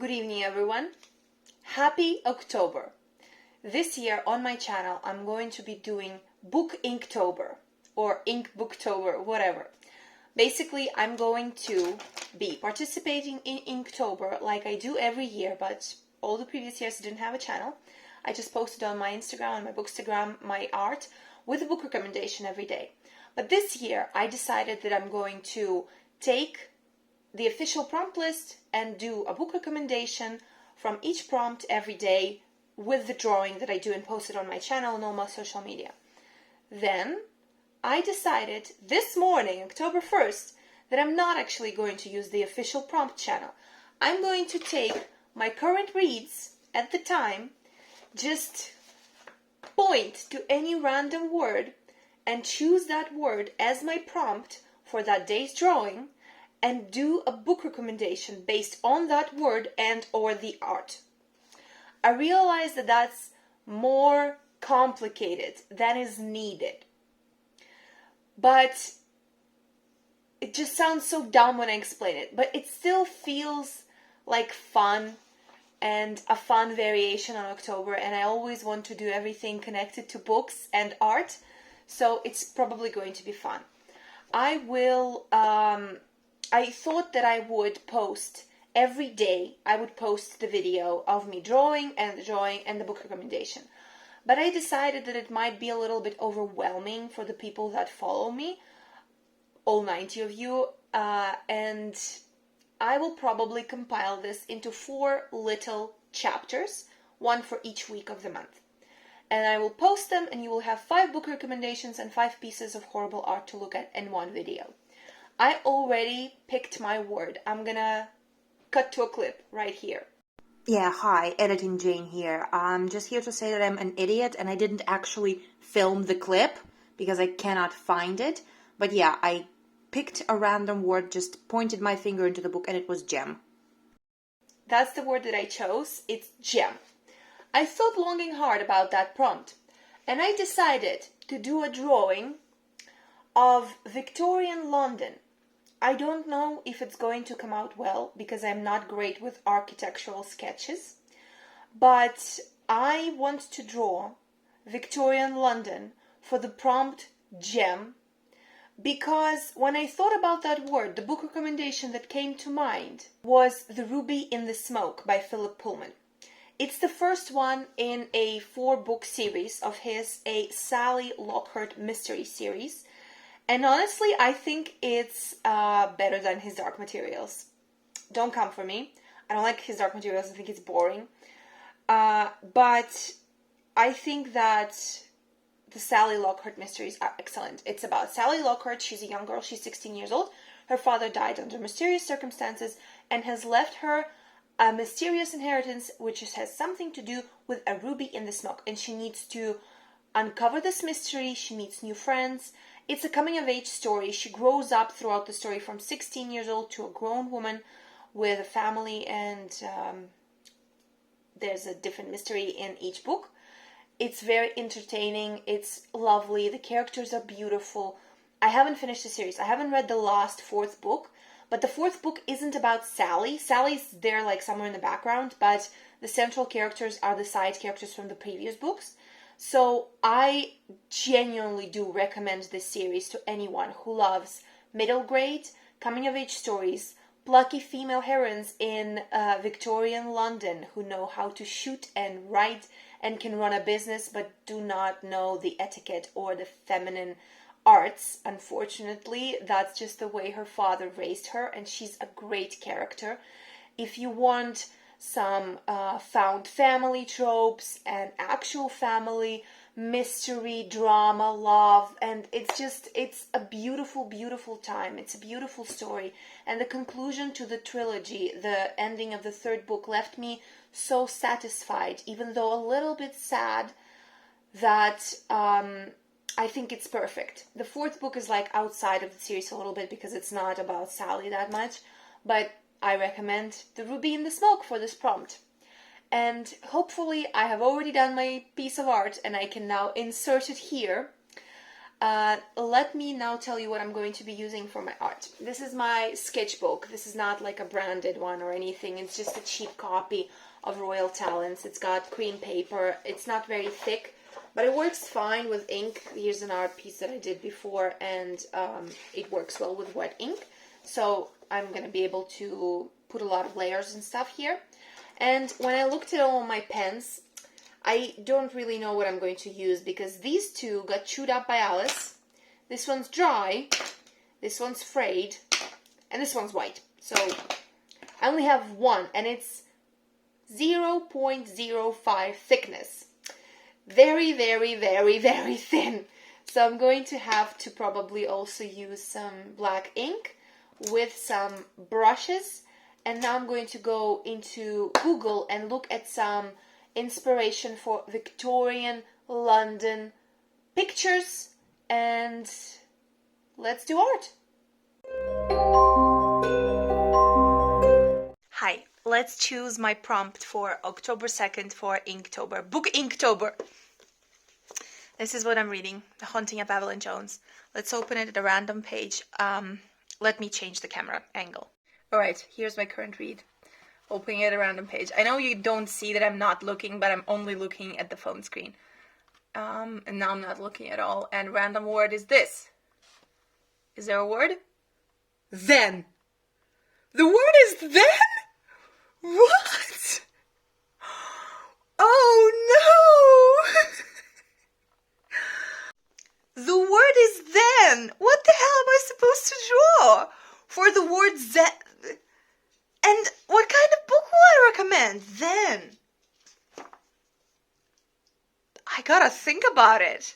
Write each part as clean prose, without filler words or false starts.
Good evening, everyone. Happy October. This year on my channel, I'm going to be doing Book Inktober or Ink Booktober, whatever. Basically, I'm going to be participating in Inktober like I do every year, but all the previous years I didn't have a channel. I just posted on my Instagram and my Bookstagram my art with a book recommendation every day. But this year, I decided that I'm going to take the official prompt list and do a book recommendation from each prompt every day with the drawing that I do and post it on my channel and all my social media. Then I decided this morning, October 1st, that I'm not actually going to use the official prompt channel. I'm going to take my current reads at the time, just point to any random word and choose that word as my prompt for that day's drawing and do a book recommendation based on that word and or the art. I realize that that's more complicated than is needed. But it just sounds so dumb when I explain it, but it still feels like fun and a fun variation on October, and I always want to do everything connected to books and art, so it's probably going to be fun. I thought that I would post every day. I would post the video of me drawing and the book recommendation. But I decided that it might be a little bit overwhelming for the people that follow me, all 90 of you, and I will probably compile this into 4 little chapters, one for each week of the month. And I will post them, and you will have 5 book recommendations and 5 pieces of horrible art to look at in one video. I already picked my word. I'm gonna cut to a clip right here. Yeah, hi, Editing Jane here. I'm just here to say that I'm an idiot and I didn't actually film the clip because I cannot find it. But yeah, I picked a random word, just pointed my finger into the book, and it was gem. That's the word that I chose. It's gem. I thought long and hard about that prompt, and I decided to do a drawing of Victorian London. I don't know if it's going to come out well because I'm not great with architectural sketches, but I want to draw Victorian London for the prompt gem because when I thought about that word, the book recommendation that came to mind was The Ruby in the Smoke by Philip Pullman. It's the first one in a 4-book series of his, a Sally Lockhart mystery series. And honestly, I think it's better than his Dark Materials. Don't come for me. I don't like his Dark Materials. I think it's boring. But I think that the Sally Lockhart mysteries are excellent. It's about Sally Lockhart. She's a young girl. She's 16 years old. Her father died under mysterious circumstances and has left her a mysterious inheritance which has something to do with a ruby in the smoke. And she needs to uncover this mystery. She meets new friends. It's a coming-of-age story. She grows up throughout the story from 16 years old to a grown woman with a family, and there's a different mystery in each book. It's very entertaining. It's lovely. The characters are beautiful. I haven't finished the series. I haven't read the last 4th book, but the 4th book isn't about Sally. Sally's there like somewhere in the background, but the central characters are the side characters from the previous books. So I genuinely do recommend this series to anyone who loves middle grade, coming-of-age stories, plucky female heroines in Victorian London who know how to shoot and write and can run a business but do not know the etiquette or the feminine arts. Unfortunately, that's just the way her father raised her, and she's a great character. If you want some found family tropes and actual family mystery, drama, love, and it's a beautiful, beautiful time. It's a beautiful story, and the conclusion to the trilogy, the ending of the 3rd book, left me so satisfied, even though a little bit sad, that I think it's perfect. The 4th book is like outside of the series a little bit because it's not about Sally that much, but I recommend The Ruby in the Smoke for this prompt. And hopefully I have already done my piece of art and I can now insert it here. Let me now tell you what I'm going to be using for my art. This is my sketchbook. This is not like a branded one or anything. It's just a cheap copy of Royal Talents. It's got cream paper. It's not very thick, but it works fine with ink. Here's an art piece that I did before, and it works well with wet ink. So I'm going to be able to put a lot of layers and stuff here. And when I looked at all my pens, I don't really know what I'm going to use because these two got chewed up by Alice. This one's dry, this one's frayed, and this one's white. So I only have one, and it's 0.05 thickness. Very, very, very, very thin. So I'm going to have to probably also use some black ink with some brushes. And now I'm going to go into Google and look at some inspiration for Victorian London pictures, and let's do art. Hi, let's choose my prompt for October 2nd for Inktober. Book Inktober. This is what I'm reading, The Haunting of Evelyn Jones. Let's open it at a random page. Let me change the camera angle. Alright, here's my current read. Opening at a random page. I know you don't see that I'm not looking, but I'm only looking at the phone screen. And now I'm not looking at all. And random word is this. Is there a word? Then. The word is then? What? Oh no! The word is then. What the hell am I supposed to draw for the word then? And what kind of book will I recommend then? I gotta think about it.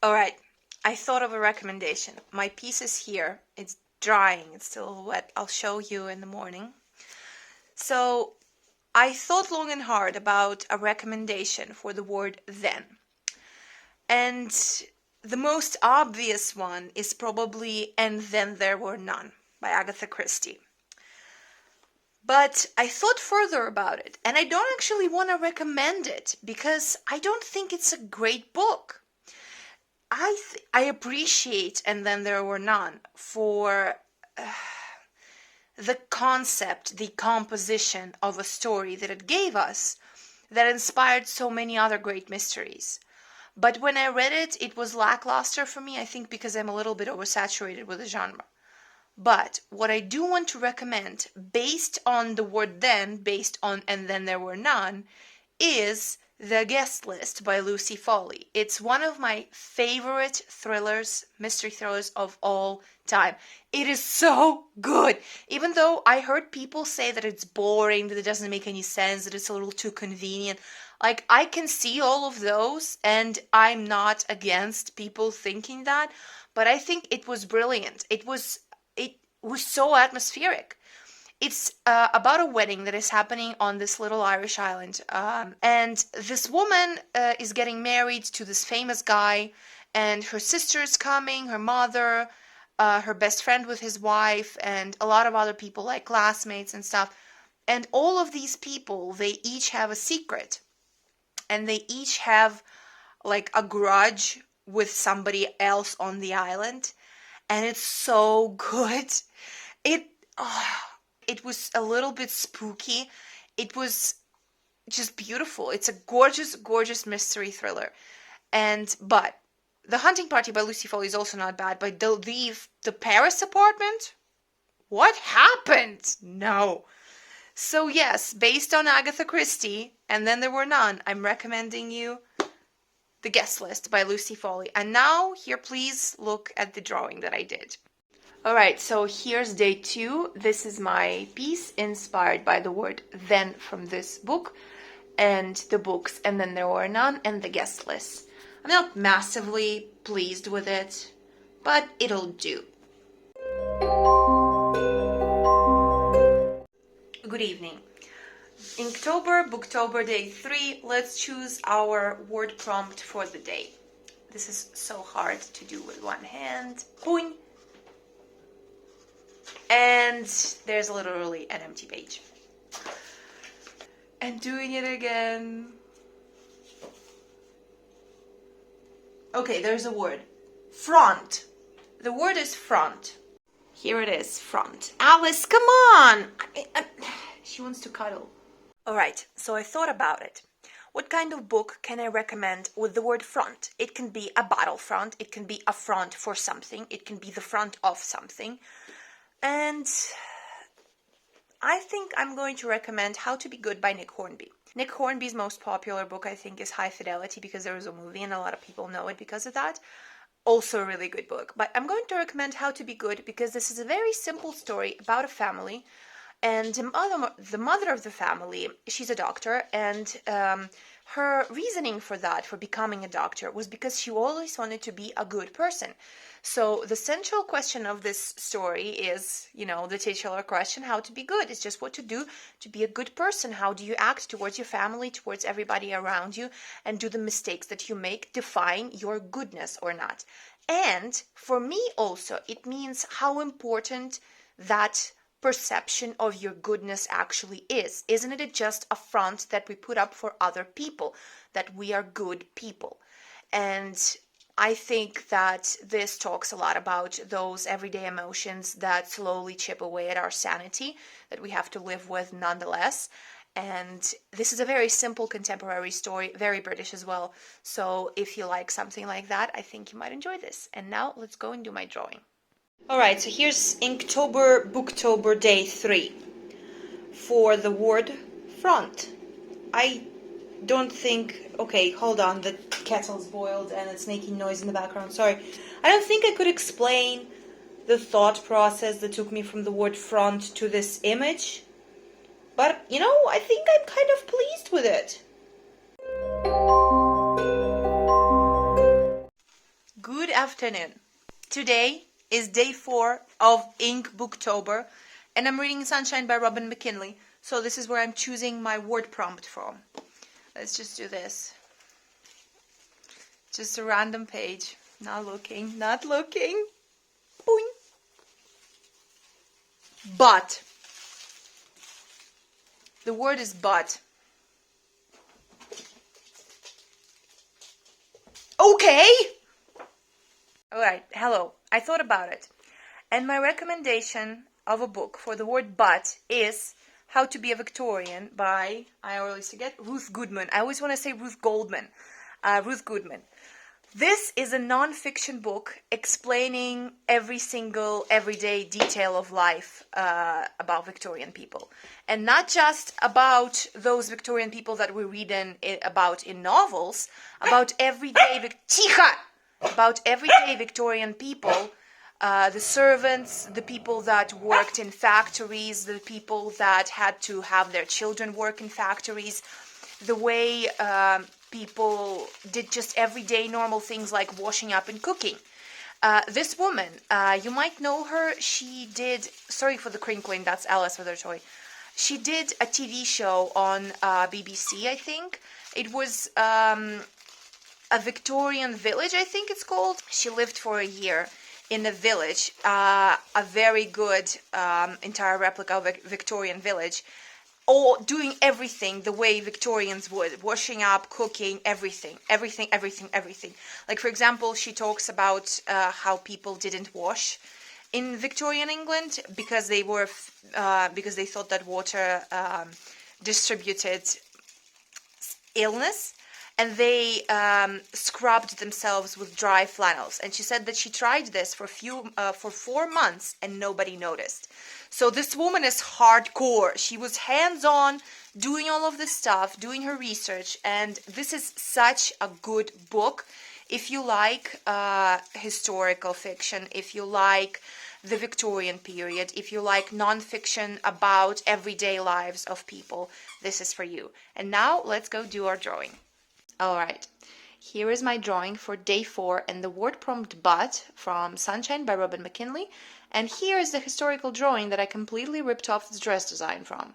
Alright, I thought of a recommendation. My piece is here. It's drying. It's still a little wet. I'll show you in the morning. So I thought long and hard about a recommendation for the word then. And the most obvious one is probably And Then There Were None by Agatha Christie. But I thought further about it, and I don't actually want to recommend it because I don't think it's a great book. I appreciate And Then There Were None for the concept, the composition of a story that it gave us that inspired so many other great mysteries. But when I read it, it was lackluster for me, I think because I'm a little bit oversaturated with the genre. But what I do want to recommend, based on the word then, based on And Then There Were None, is The Guest List by Lucy Foley. It's one of my favorite thrillers, mystery thrillers of all time. It is so good. Even though I heard people say that it's boring, that it doesn't make any sense, that it's a little too convenient. Like, I can see all of those, and I'm not against people thinking that, but I think it was brilliant. It was so atmospheric. It's about a wedding that is happening on this little Irish island. And this woman is getting married to this famous guy, and her sister is coming, her mother, her best friend with his wife, and a lot of other people like classmates and stuff. And all of these people, they each have a secret. And they each have like a grudge with somebody else on the island. And it's so good. It was a little bit spooky. It was just beautiful. It's a gorgeous, gorgeous mystery thriller. But The Hunting Party by Lucy Foley is also not bad. But the Paris apartment? What happened? No. So yes, based on Agatha Christie, And Then There Were None, I'm recommending you The Guest List by Lucy Foley. And now, here please look at the drawing that I did. Alright, so here's day 2. This is my piece inspired by the word then from this book, and the books And Then There Were None and The Guest List. I'm not massively pleased with it, but it'll do. Good evening. Inktober, Booktober, day 3. Let's choose our word prompt for the day. This is so hard to do with one hand. Boing! And there's literally an empty page. and doing it again. Okay, there's a word. Front. The word is front. Here it is, front. Alice, come on! She wants to cuddle. Alright, so I thought about it. What kind of book can I recommend with the word front? It can be a battlefront, it can be a front for something, it can be the front of something. And I think I'm going to recommend How to Be Good by Nick Hornby. Nick Hornby's most popular book, I think, is High Fidelity, because there was a movie and a lot of people know it because of that. Also a really good book. But I'm going to recommend How to Be Good because this is a very simple story about a family. And the mother of the family, she's a doctor, and her reasoning for that, for becoming a doctor, was because she always wanted to be a good person. So the central question of this story is, the titular question, how to be good. It's just what to do to be a good person. How do you act towards your family, towards everybody around you, and do the mistakes that you make define your goodness or not? And for me also, it means how important that perception of your goodness actually is. Isn't it just a front that we put up for other people, that we are good people? And I think that this talks a lot about those everyday emotions that slowly chip away at our sanity, that we have to live with nonetheless. And this is a very simple contemporary story, very British as well. So if you like something like that, I think you might enjoy this. And now let's go and do my drawing. Alright, so here's Inktober, Booktober, day 3 for the word front. I don't think... Okay, hold on, the kettle's boiled and it's making noise in the background, sorry. I don't think I could explain the thought process that took me from the word front to this image. But, I think I'm kind of pleased with it. Good afternoon. Today is day 4 of Ink Booktober, and I'm reading Sunshine by Robin McKinley, so this is where I'm choosing my word prompt from. Let's just do this. Just a random page. Not looking. Boing. But. The word is but. Okay! Alright, hello. I thought about it. And my recommendation of a book for the word but is How to Be a Victorian by, I always forget, Ruth Goodman. I always want to say Ruth Goldman. Ruth Goodman. This is a non-fiction book explaining every single everyday detail of life about Victorian people. And not just about those Victorian people that we read about in novels, about everyday Victorian people, the servants, the people that worked in factories, the people that had to have their children work in factories, the way people did just everyday normal things like washing up and cooking. This woman, you might know her, she did, sorry for the crinkling, that's Alice with her toy. She did a TV show on BBC, I think. It was a Victorian village, I think it's called. She lived for a year in a village, a very good entire replica of a Victorian village, all doing everything the way Victorians would, washing up, cooking, everything. Like, for example, she talks about how people didn't wash in Victorian England because they thought that water distributed illness, and they scrubbed themselves with dry flannels. And she said that she tried this for 4 months and nobody noticed. So this woman is hardcore. She was hands-on, doing all of this stuff, doing her research, and this is such a good book. If you like historical fiction, if you like the Victorian period, if you like non-fiction about everyday lives of people, this is for you. And now let's go do our drawing. Alright, here is my drawing for day 4 and the word prompt but from Sunshine by Robin McKinley. And here is the historical drawing that I completely ripped off the dress design from.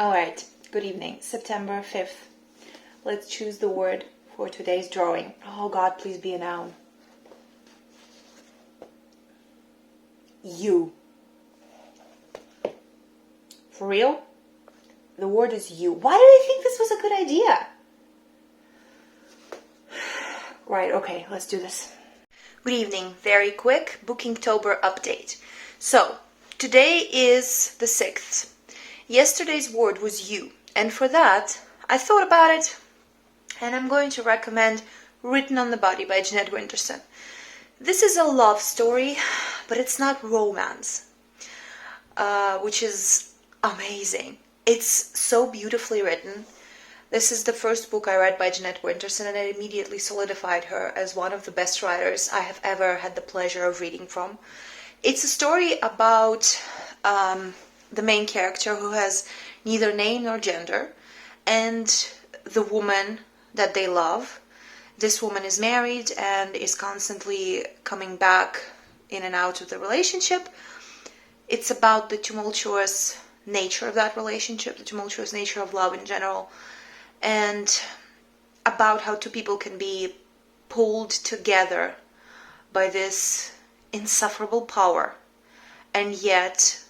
Alright, good evening, September 5th. Let's choose the word for today's drawing. Oh God, please be a noun. You. For real? The word is you. Why did I think this was a good idea? Right, okay, let's do this. Good evening. Very quick Inktober update. So, today is the 6th. Yesterday's word was you. And for that, I thought about it, and I'm going to recommend Written on the Body by Jeanette Winterson. This is a love story, but it's not romance, which is amazing. It's so beautifully written. This is the first book I read by Jeanette Winterson, and it immediately solidified her as one of the best writers I have ever had the pleasure of reading from. It's a story about the main character who has neither name nor gender, and the woman that they love. This woman is married and is constantly coming back in and out of the relationship. It's about the tumultuous nature of that relationship, the tumultuous nature of love in general, and about how two people can be pulled together by this insufferable power and yet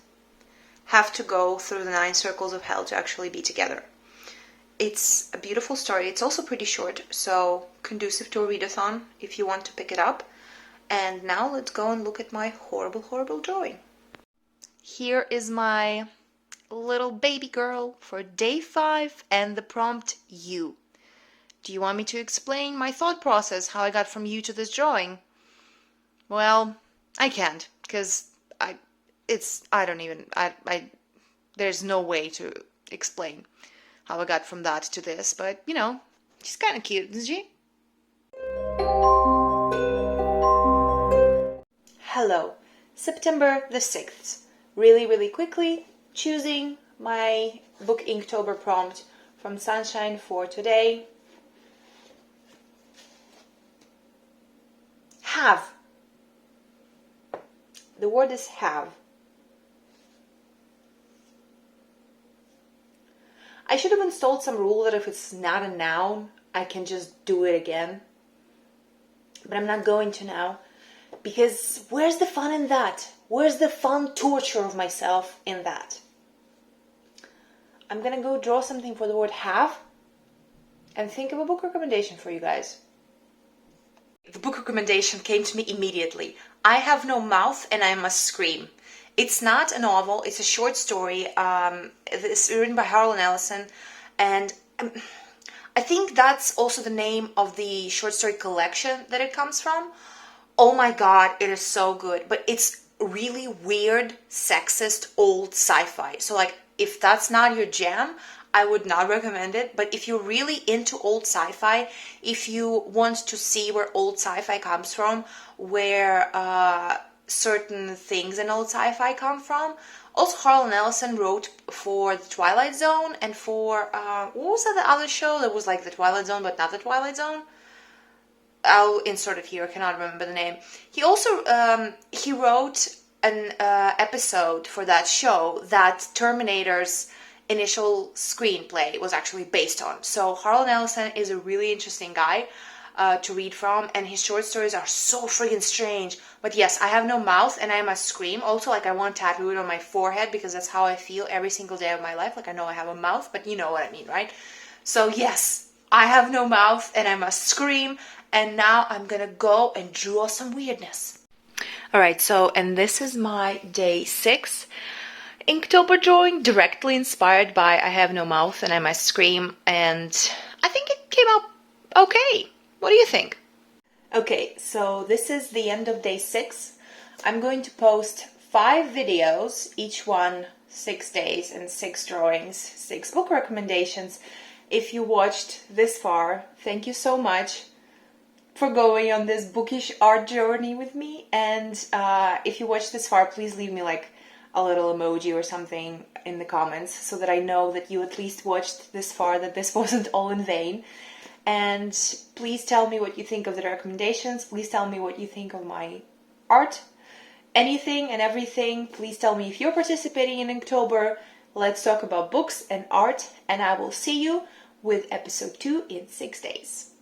have to go through the 9 circles of hell to actually be together. It's a beautiful story. It's also pretty short, so conducive to a readathon if you want to pick it up. And now let's go and look at my horrible, horrible drawing. Here is my little baby girl for day 5 and the prompt you. Do you want me to explain my thought process, how I got from you to this drawing? Well, I can't, because there's no way to explain how I got from that to this, but you know, she's kind of cute, isn't she? Hello, September the 6th. Really, really quickly, choosing my book Inktober prompt from Sunshine for today. Have. The word is have. I should have installed some rule that if it's not a noun, I can just do it again. But I'm not going to now, because where's the fun in that? Where's the fun torture of myself in that? I'm gonna go draw something for the word have and think of a book recommendation for you guys. The book recommendation came to me immediately. I Have No Mouth and I Must Scream. It's not a novel, it's a short story. It's written by Harlan Ellison, and I think that's also the name of the short story collection that it comes from. Oh my god, it is so good, but it's really weird, sexist, old sci-fi. So like, if that's not your jam, I would not recommend it. But if you're really into old sci-fi, if you want to see where old sci-fi comes from, where certain things in old sci-fi come from. Also, Harlan Ellison wrote for The Twilight Zone and for, what was that, the other show that was like The Twilight Zone but not The Twilight Zone? I'll insert it here, I cannot remember the name. He also, he wrote an episode for that show that Terminator's initial screenplay was actually based on. So Harlan Ellison is a really interesting guy to read from, and his short stories are so freaking strange. But yes, I Have No Mouth and I Must Scream. Also, like, I want to tattoo it on my forehead because that's how I feel every single day of my life. Like, I know I have a mouth, but you know what I mean, right? So yes, I Have No Mouth and I Must Scream. And now I'm gonna go and draw some weirdness. Alright, so, and this is my day 6 Inktober drawing, directly inspired by I Have No Mouth and I Must Scream, and I think it came out okay. What do you think? Okay, so this is the end of day 6. I'm going to post 5 videos, each one 6 days and 6 drawings, 6 book recommendations. If you watched this far, thank you so much for going on this bookish art journey with me. And if you watched this far, please leave me like a little emoji or something in the comments so that I know that you at least watched this far, that this wasn't all in vain. And please tell me what you think of the recommendations. Please tell me what you think of my art. Anything and everything. Please tell me if you're participating in Inktober. Let's talk about books and art. And I will see you with episode 2 in 6 days.